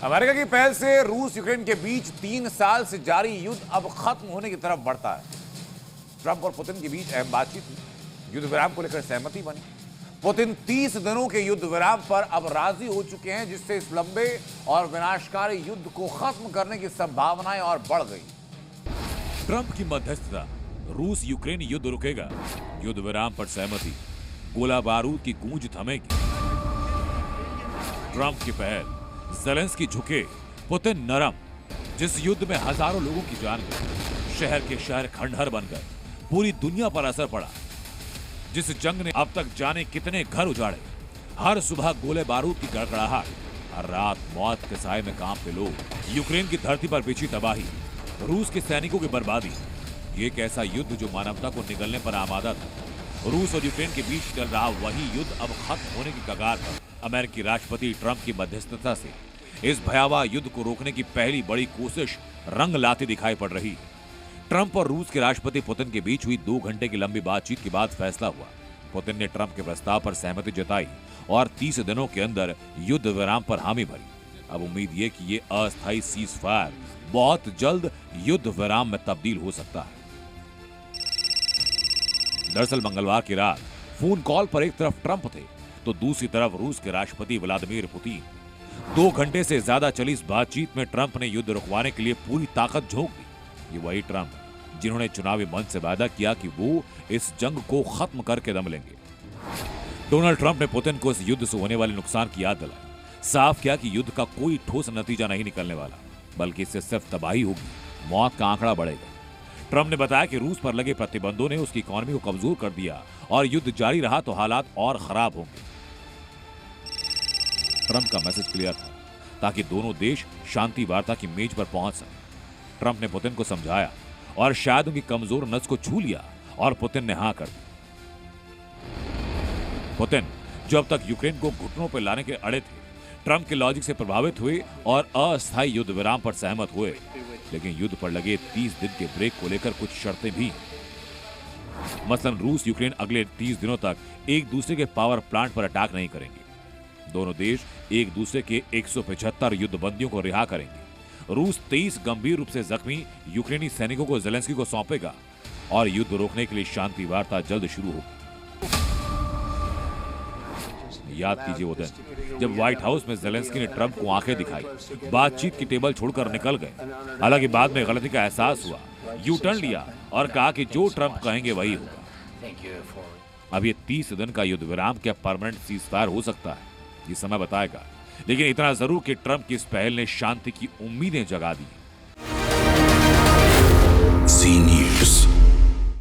America की पहल से रूस यूक्रेन के बीच 3 साल से जारी युद्ध अब खत्म होने की तरफ बढ़ता है। ट्रंप और पुतिन के बीच अहम बातचीत हुई, युद्ध विराम को लेकर सहमति बनी। पुतिन 30 दिनों के युद्ध विराम पर अब राजी हो चुके हैं, जिससे इस लंबे और विनाशकारी युद्ध को खत्म करने की संभावनाएं और बढ़ गई। ट्रंप की मध्यस्थता, रूस यूक्रेन युद्ध रुकेगा, युद्ध विराम पर सहमति, गोला बारूद की गूंज थमेगी। ट्रंप की पहल, ज़ेलेंस्की झुके, पुतिन नरम। जिस युद्ध में हजारों लोगों की जान गई, शहर के शहर खंडहर बन गए, पूरी दुनिया पर असर पड़ा। जिस जंग ने अब तक जाने कितने घर उजाड़े, हर सुबह गोले बारूद की गड़गड़ाहट, हर रात मौत के साए में कांपते लोग, यूक्रेन की धरती पर बिछी तबाही, रूस के सैनिकों की बर्बादी। ये एक ऐसा युद्ध जो मानवता को निगलने पर आमादा था। रूस और यूक्रेन के बीच चल रहा वही युद्ध अब खत्म होने की कगार पर। अमेरिकी राष्ट्रपति ट्रंप की मध्यस्थता से इस भयावह युद्ध को रोकने की पहली बड़ी कोशिश रंग लाती दिखाई पड़ रही है। ट्रंप और रूस के राष्ट्रपति पुतिन के बीच हुई 2 घंटे की लंबी बातचीत के बाद फैसला हुआ। पुतिन ने ट्रंप के प्रस्ताव पर सहमति जताई और 30 दिनों के अंदर युद्ध विराम पर हामी भरी। अब उम्मीद ये कि ये अस्थायी सीज फायर बहुत जल्द युद्ध विराम में तब्दील हो सकता है। दरअसल मंगलवार की रात फोन कॉल पर एक तरफ ट्रंप थे तो दूसरी तरफ रूस के राष्ट्रपति व्लादिमीर पुतिन। 2 घंटे से ज्यादा चली इस बातचीत में ट्रंप ने युद्ध रुकवाने के लिए पूरी ताकत झोंक दी। ये वही ट्रंप जिन्होंने चुनावी मंच से वादा किया कि वो इस जंग को खत्म करके दम लेंगे। डोनाल्ड ट्रंप ने पुतिन को इस युद्ध से होने वाले नुकसान की याद दिलाई। साफ किया कि युद्ध का कोई ठोस नतीजा नहीं निकलने वाला, बल्कि इससे सिर्फ तबाही होगी, मौत का आंकड़ा बढ़ेगा। ट्रंप ने बताया कि रूस पर लगे प्रतिबंधों ने उसकी इकोनॉमी को कमजोर कर दिया और युद्ध जारी रहा तो हालात और खराब होंगे। ट्रंप का मैसेज क्लियर था ताकि दोनों देश शांति वार्ता की मेज पर पहुंच सके। ट्रंप ने पुतिन को समझाया और शायद उनकी कमजोर नस को छू लिया और पुतिन ने हां कर दी। पुतिन, जो अब तक यूक्रेन को घुटनों पर लाने के अड़े थे, ट्रंप के लॉजिक से प्रभावित हुए और अस्थायी युद्ध विराम पर सहमत हुए। लेकिन युद्ध पर लगे 30 दिन के ब्रेक को लेकर कुछ शर्तें भी हैं। मसलन रूस यूक्रेन अगले 30 दिनों तक एक दूसरे के पावर प्लांट पर अटैक नहीं करेंगे। दोनों देश एक दूसरे के 175 युद्ध बंदियों को रिहा करेंगे। रूस 23 गंभीर रूप से जख्मी यूक्रेनी सैनिकों को ज़ेलेंस्की को सौंपेगा और युद्ध रोकने के लिए शांति वार्ता जल्द शुरू होगी। याद कीजिए वो दिन जब व्हाइट हाउस में ज़ेलेंस्की ने ट्रंप को आंखें दिखाई, बातचीत की टेबल छोड़कर निकल गए। हालांकि बाद में गलती का एहसास हुआ, यू टर्न लिया और कहा कि जो ट्रंप कहेंगे वही होगा। अब ये 30 दिन का युद्ध विराम क्या परमानेंट सीज फायर हो सकता है, ये समय बताएगा। लेकिन इतना जरूर कि ट्रंप की इस पहल ने शांति की उम्मीदें जगा दी।